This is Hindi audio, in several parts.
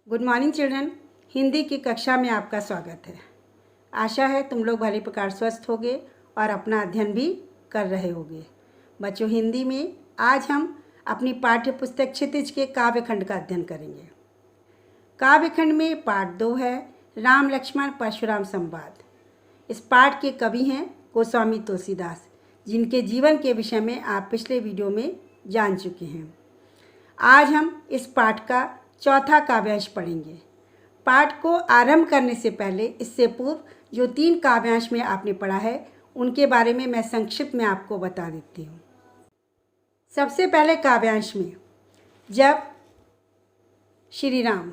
Good morning children. हिंदी की कक्षा में आपका स्वागत है। आशा है तुम लोग भली प्रकार स्वस्थ होगे और अपना अध्ययन भी कर रहे होगे। बच्चों, हिंदी में आज हम अपनी पाठ्य पुस्तक क्षितिज के काव्यखंड का अध्ययन करेंगे। काव्यखंड में पाठ 2 है, राम लक्ष्मण परशुराम संवाद। इस पाठ के कवि हैं गोस्वामी तुलसीदास, जिनके जीवन के विषय में आप पिछले वीडियो में जान चुके हैं। आज हम इस पाठ का चौथा काव्यांश पढ़ेंगे। पाठ को आरंभ करने से पहले, इससे पूर्व जो 3 काव्यांश में आपने पढ़ा है उनके बारे में मैं संक्षिप्त में आपको बता देती हूँ। सबसे पहले काव्यांश में जब श्री राम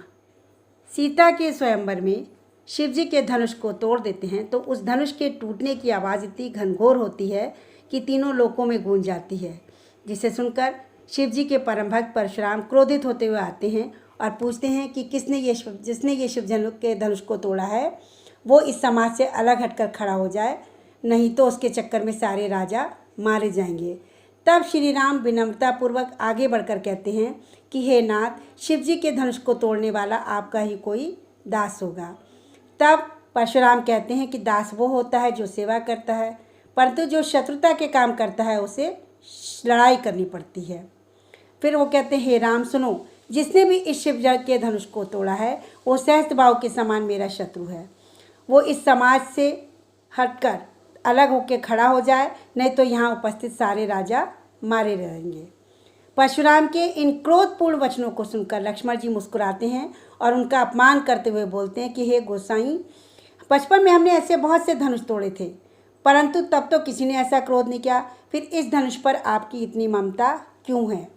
सीता के स्वयंवर में शिव जी के धनुष को तोड़ देते हैं तो उस धनुष के टूटने की आवाज़ इतनी घनघोर होती है कि तीनों लोकों में गूंज जाती है, जिसे सुनकर शिव जी के परम भक्त परशुराम क्रोधित होते हुए आते हैं और पूछते हैं कि जिसने ये शिव के धनुष को तोड़ा है वो इस समाज से अलग हटकर खड़ा हो जाए, नहीं तो उसके चक्कर में सारे राजा मारे जाएंगे। तब श्री राम विनम्रतापूर्वक आगे बढ़कर कहते हैं कि हे नाथ, शिव जी के धनुष को तोड़ने वाला आपका ही कोई दास होगा। तब परशुराम कहते हैं कि दास वो होता है जो सेवा करता है, परंतु जो शत्रुता के काम करता है उसे लड़ाई करनी पड़ती है। फिर वो कहते हैं, हे राम सुनो, जिसने भी इस शिव के धनुष को तोड़ा है वो सहस्त्रभाव के समान मेरा शत्रु है। वो इस समाज से हटकर अलग होकर खड़ा हो जाए, नहीं तो यहाँ उपस्थित सारे राजा मारे रहेंगे। परशुराम के इन क्रोधपूर्ण वचनों को सुनकर लक्ष्मण जी मुस्कुराते हैं और उनका अपमान करते हुए बोलते हैं कि हे गोसाई, बचपन में हमने ऐसे बहुत से धनुष तोड़े थे, परंतु तब तो किसी ने ऐसा क्रोध नहीं किया, फिर इस धनुष पर आपकी इतनी ममता क्यों है?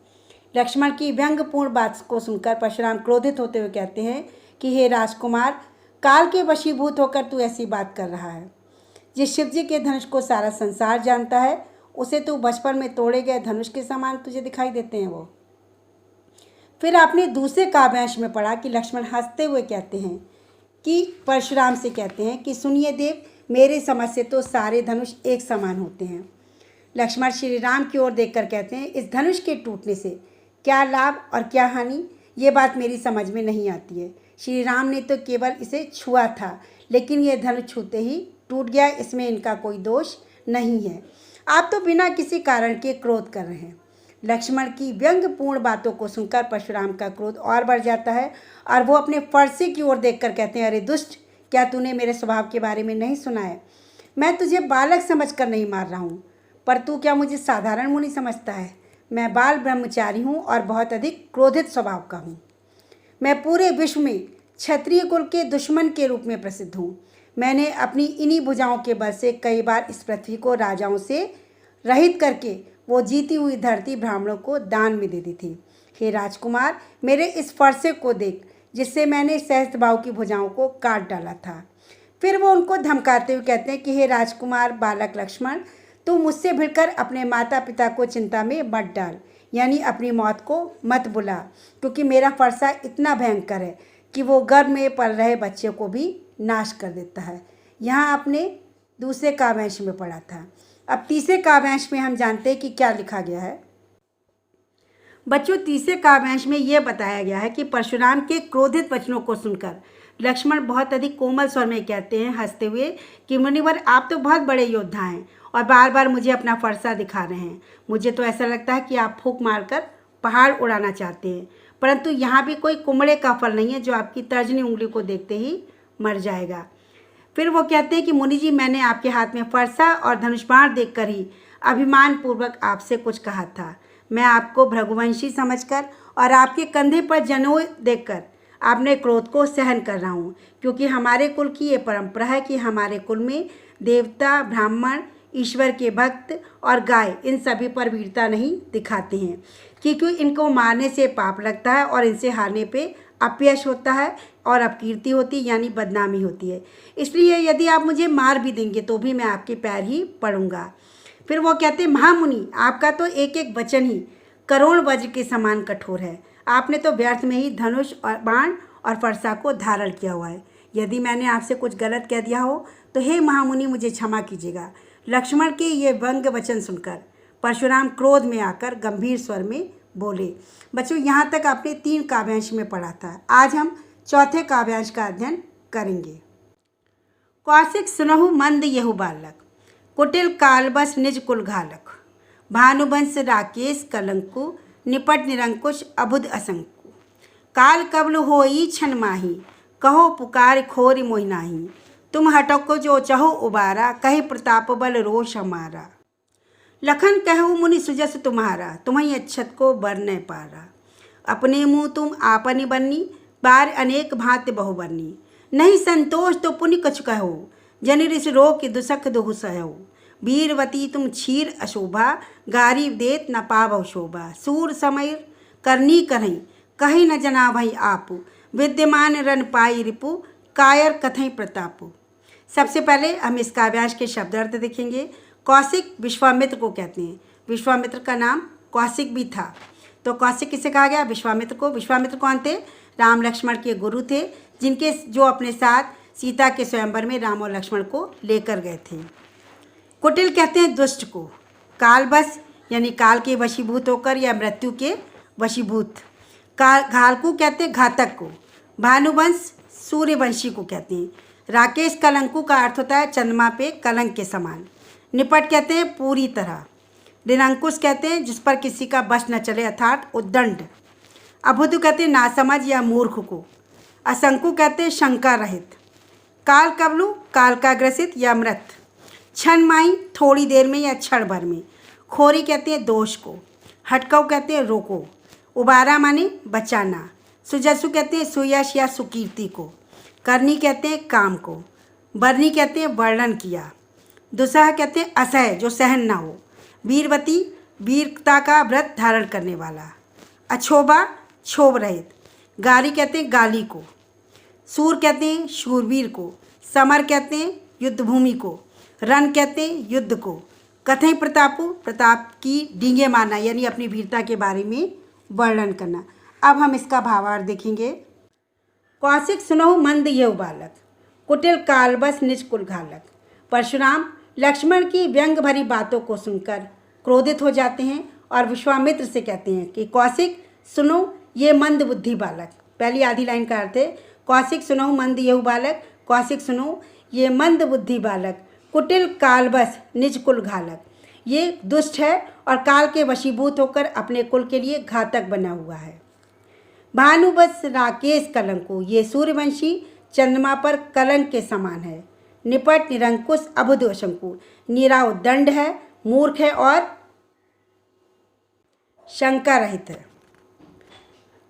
लक्ष्मण की व्यंग्यपूर्ण बात को सुनकर परशुराम क्रोधित होते हुए कहते हैं कि हे राजकुमार, काल के वशीभूत होकर तू ऐसी बात कर रहा है। जिस शिव जी के धनुष को सारा संसार जानता है उसे तू बचपन में तोड़े गए धनुष के समान तुझे दिखाई देते हैं वो। फिर आपने दूसरे काव्यांश में पढ़ा कि लक्ष्मण हंसते हुए कहते हैं कि परशुराम से कहते हैं कि सुनिए देव, मेरे समझ से तो सारे धनुष एक समान होते हैं। लक्ष्मण श्री राम की ओर देखकर कहते हैं, इस धनुष के टूटने से क्या लाभ और क्या हानि, ये बात मेरी समझ में नहीं आती है। श्री राम ने तो केवल इसे छुआ था, लेकिन ये धनुष छूते ही टूट गया, इसमें इनका कोई दोष नहीं है। आप तो बिना किसी कारण के क्रोध कर रहे हैं। लक्ष्मण की व्यंग्यपूर्ण बातों को सुनकर परशुराम का क्रोध और बढ़ जाता है और वो अपने फरसे की ओर देखकर कहते हैं, अरे दुष्ट, क्या तूने मेरे स्वभाव के बारे में नहीं सुना है? मैं तुझे बालक समझकर नहीं मार रहा हूँ, पर तू क्या मुझे साधारण मुनि समझता है? मैं बाल ब्रह्मचारी हूँ और बहुत अधिक क्रोधित स्वभाव का हूँ। मैं पूरे विश्व में क्षत्रिय कुल के दुश्मन के रूप में प्रसिद्ध हूँ। मैंने अपनी इन्हीं भुजाओं के बल से कई बार इस पृथ्वी को राजाओं से रहित करके वो जीती हुई धरती ब्राह्मणों को दान में दे दी थी। हे राजकुमार, मेरे इस फरसे को देख जिससे मैंने सहस्त्रभाव की भुजाओं को काट डाला था। फिर वो उनको धमकाते हुए कहते हैं कि हे राजकुमार बालक लक्ष्मण, तू मुझसे भिड़कर अपने माता पिता को चिंता में मत डाल, यानी अपनी मौत को मत बुला, क्योंकि मेरा फरसा इतना भयंकर है कि वो गर्भ में पल रहे बच्चे को भी नाश कर देता है। यहाँ आपने दूसरे काव्यांश में पढ़ा था। अब तीसरे काव्यांश में हम जानते हैं कि क्या लिखा गया है। बच्चों, तीसरे काव्यांश में यह बताया गया है कि परशुराम के क्रोधित वचनों को सुनकर लक्ष्मण बहुत अधिक कोमल स्वर में कहते हैं हंसते हुए कि मुनिवर, आप तो बहुत बड़े योद्धा हैं और बार बार मुझे अपना फरसा दिखा रहे हैं। मुझे तो ऐसा लगता है कि आप फूंक मारकर पहाड़ उड़ाना चाहते हैं, परंतु यहाँ भी कोई कुमड़े का फल नहीं है जो आपकी तर्जनी उंगली को देखते ही मर जाएगा। फिर वो कहते हैं कि मुनि जी, मैंने आपके हाथ में फरसा और धनुष बाण देखकर ही अभिमानपूर्वक आपसे कुछ कहा था। मैं आपको भृगुवंशी समझकर और आपके कंधे पर जनेऊ देखकर आपने क्रोध को सहन कर रहा हूँ, क्योंकि हमारे कुल की ये परंपरा है कि हमारे कुल में देवता, ब्राह्मण, ईश्वर के भक्त और गाय इन सभी पर वीरता नहीं दिखाते हैं, क्योंकि इनको मारने से पाप लगता है और इनसे हारने पे अपयश होता है और अपकीर्ति होती है, यानी बदनामी होती है। इसलिए यदि आप मुझे मार भी देंगे तो भी मैं आपके पैर ही पड़ूंगा। फिर वो कहते हैं, महामुनि, आपका तो एक एक वचन ही करोड़ वज्र के समान कठोर है। आपने तो व्यर्थ में ही धनुष और बाण और फरसा को धारण किया हुआ है। यदि मैंने आपसे कुछ गलत कह दिया हो तो हे महामुनि, मुझे क्षमा कीजिएगा। लक्ष्मण के ये व्यंग्य वचन सुनकर परशुराम क्रोध में आकर गंभीर स्वर में बोले। बच्चों, यहाँ तक आपने 3 काव्यांश में पढ़ा था। आज हम चौथे काव्यांश का अध्ययन करेंगे। कौशिक सुनहु मंद यहु बालक, कुटिल कालबस निज कुल घालक। भानुवंश राकेश कलंकु, निपट निरंकुश अबुध असंकु। काल कबल होई छन माही, कहो पुकार खोरि मोहि नाही। तुम हटको जो चहो उबारा, कहे प्रताप बल रोष हमारा। लखन कहु मुनि सुजस तुम्हारा, तुम्हें अच्छत को बर न पारा। अपने मुँह तुम आपनी बन्नी, बार अनेक भांति बहु बन्नी। नहीं संतोष तो पुनि कछु कहो, जनि ऋषि रोग के दुसख दुहु सहो। वीरवती तुम क्षीर अशोभा, गारी देत न पावौ शोभा। सूर समैर करनी करहीं, कहीं न जना भई आपु। विद्यमान रन पाई रिपु, कायर कथई प्रतापु। सबसे पहले हम इस काव्यांश के शब्दार्थ देखेंगे। कौशिक विश्वामित्र को कहते हैं। विश्वामित्र का नाम कौशिक भी था। तो कौशिक किसे कहा गया? विश्वामित्र को। विश्वामित्र कौन थे? राम लक्ष्मण के गुरु थे, जिनके जो अपने साथ सीता के स्वयंवर में राम और लक्ष्मण को लेकर गए थे। कुटिल कहते हैं दुष्ट को। कालबस यानी काल के वशीभूत होकर या मृत्यु के वशीभूत। घालकू कहते हैं घातक को। भानुवंश सूर्यवंशी को कहते हैं। राकेश कलंकु का अर्थ होता है चंद्रमा पे कलंक के समान। निपट कहते हैं पूरी तरह। निरंकुश कहते हैं जिस पर किसी का बस न चले, अर्थात उद्दंड। अबुध कहते हैं नासमझ या मूर्ख को। असंकु कहते हैं शंका रहित। काल कबलू काल का ग्रसित या मृत। क्षण माई थोड़ी देर में या क्षण भर में। खोरी कहते हैं दोष को। हटकौ कहते हैं रोको। उबारा माने बचाना। सुजसु कहते हैं सुयश या सुकीर्ति को। करनी कहते हैं काम को। बरनी कहते हैं वर्णन किया। दुसह कहते हैं असह जो सहन ना हो। वीरवती वीरता का व्रत धारण करने वाला। अछोभा क्षोभ रहित। गारी कहते हैं गाली को। सूर कहते हैं शूरवीर को। समर कहते हैं युद्ध भूमि को। रन कहते हैं युद्ध को। कथई प्रतापु प्रताप की डींगे मारना यानी अपनी वीरता के बारे में वर्णन करना। अब हम इसका भावार्थ देखेंगे। कौशिक सुनहु मंद यहु बालक, कुटिल कालबस निज कुल घालक। परशुराम लक्ष्मण की व्यंग भरी बातों को सुनकर क्रोधित हो जाते हैं और विश्वामित्र से कहते हैं कि कौशिक सुनो ये मंद बुद्धि बालक। पहली आधी लाइन का अर्थ है कौशिक सुनहु मंद यहु बालक, कौशिक सुनो ये मंद बुद्धि बालक, कुटिल कालबस निज कुल घालक। ये दुष्ट है और काल के वशीभूत होकर अपने कुल के लिए घातक बना हुआ है। भानुवंश राकेश कलंको, ये सूर्यवंशी चंद्रमा पर कलंक के समान है। निपट निरंकुश अबुध शंकु, नीरा उद्दंड है, मूर्ख है और शंका रहित है।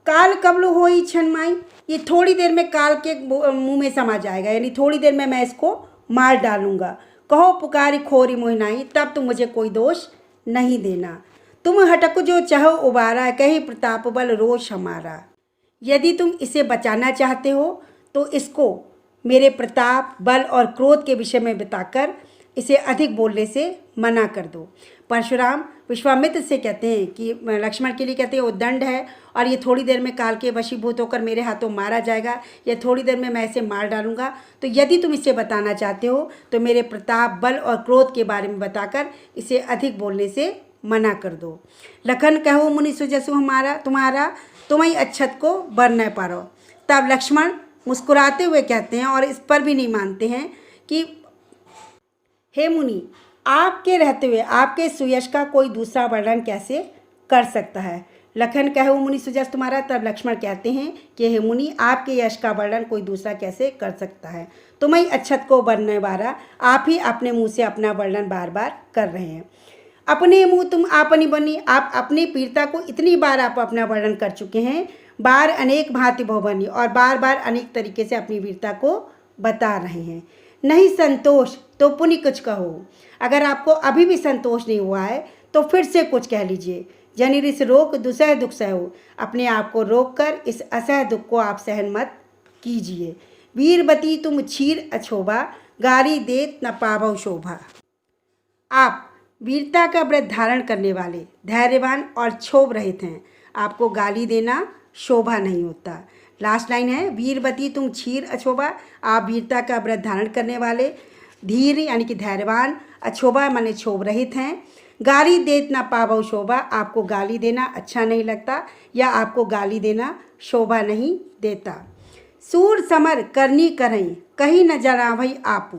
काल कबलु होई क्षण माई, ये थोड़ी देर में काल के मुंह में समा जाएगा, यानी थोड़ी देर में मैं इसको मार डालूंगा। कहो पुकारी खोरी मोहि नाही, तब तुम मुझे कोई दोष नहीं देना। तुम हटक जो चाहो उबारा, कही प्रताप बल रोष हमारा। यदि तुम इसे बचाना चाहते हो तो इसको मेरे प्रताप बल और क्रोध के विषय में बताकर इसे अधिक बोलने से मना कर दो। परशुराम विश्वामित्र से कहते हैं कि लक्ष्मण के लिए कहते हैं उद्दंड है और ये थोड़ी देर में काल के वशीभूत होकर मेरे हाथों मारा जाएगा, या थोड़ी देर में मैं इसे मार डालूंगा। तो यदि तुम इसे बताना चाहते हो तो मेरे प्रताप बल और क्रोध के बारे में बताकर इसे अधिक बोलने से मना कर दो। लखन कहूँ मुनि सुजसु हमारा तुम्हारा, तुम्हें अच्छत को बर न पारो। तब लक्ष्मण मुस्कुराते हुए कहते हैं और इस पर भी नहीं मानते हैं कि हे मुनि, आपके रहते हुए आपके सुयश का कोई दूसरा वर्णन कैसे कर सकता है। लखन कहूँ मुनि सुजस तुम्हारा, तब लक्ष्मण कहते हैं कि हे मुनि, आपके यश का वर्णन कोई दूसरा कैसे कर सकता है। तुम्हें अच्छत को बरने वाला, आप ही अपने मुँह से अपना वर्णन बार बार कर रहे हैं। अपने मुँह तुम आपनी बनी, आप अपनी पीरता को इतनी बार आप अपना वर्णन कर चुके हैं। बार अनेक भांति बहुबनी, और बार बार अनेक तरीके से अपनी वीरता को बता रहे हैं। नहीं संतोष तो पुनि कुछ कहो। अगर आपको अभी भी संतोष नहीं हुआ है तो फिर से कुछ कह लीजिए। जनिर इस रोग दुसह दुख सहो, अपने आप को रोक कर इस असह दुख को आप सहन मत कीजिए। वीरवती तुम क्षीर अछोभा, गारी देत न पावौ शोभा। आप वीरता का व्रत धारण करने वाले, धैर्यवान और क्षोभ रहित हैं। आपको गाली देना शोभा नहीं होता। लास्ट लाइन है वीरवती तुम क्षीर अछोभा, आप वीरता का व्रत धारण करने वाले, धीर यानी कि धैर्यवान, अछोभा माने क्षोभ रहित हैं। गाली देत ना पावौ शोभा, आपको गाली देना अच्छा नहीं लगता या आपको गाली देना शोभा नहीं देता। सूर समर करनी करई कहीं न जनावई आपू,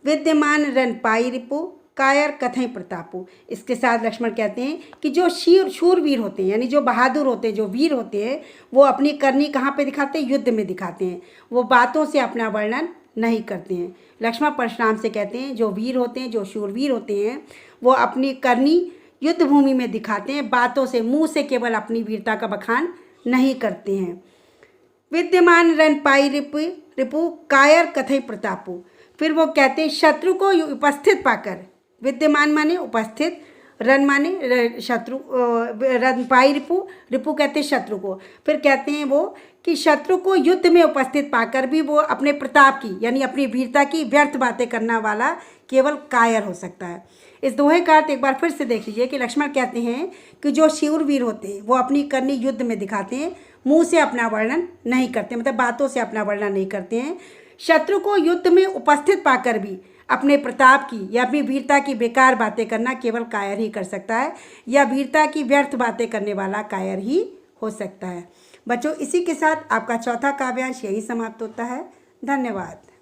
विद्यमान रन पाई रिपु कायर कथई प्रतापू। इसके साथ लक्ष्मण कहते हैं कि जो शूरवीर होते हैं, यानी जो बहादुर होते हैं, जो वीर होते हैं, वो अपनी करनी कहाँ पे दिखाते हैं? युद्ध में दिखाते हैं। वो बातों से अपना वर्णन नहीं करते हैं। लक्ष्मण परशुराम से कहते हैं जो वीर होते हैं, जो शूरवीर होते हैं, वो अपनी करनी युद्ध भूमि में दिखाते हैं, बातों से, मुंह से केवल अपनी वीरता का बखान नहीं करते हैं। विद्यमान रन पाई रिपु कायर कथई प्रतापु। फिर वो कहते हैं शत्रु को उपस्थित पाकर, विद्यमान माने उपस्थित, रन माने शत्रु, रन पाई रिपु, रिपु कहते हैं शत्रु को। फिर कहते हैं वो कि शत्रु को युद्ध में उपस्थित पाकर भी वो अपने प्रताप की, यानी अपनी वीरता की व्यर्थ बातें करने वाला केवल कायर हो सकता है। इस दोहे का अर्थ एक बार फिर से देख लीजिए कि लक्ष्मण कहते हैं कि जो शूरवीर होते हैं वो अपनी करनी युद्ध में दिखाते हैं, मुंह से अपना वर्णन नहीं करते, मतलब बातों से अपना वर्णन नहीं करते हैं। शत्रु को युद्ध में उपस्थित पाकर भी अपने प्रताप की या अपनी वीरता की बेकार बातें करना केवल कायर ही कर सकता है, या वीरता की व्यर्थ बातें करने वाला कायर ही हो सकता है। बच्चों, इसी के साथ आपका चौथा काव्यांश यही समाप्त होता है। धन्यवाद।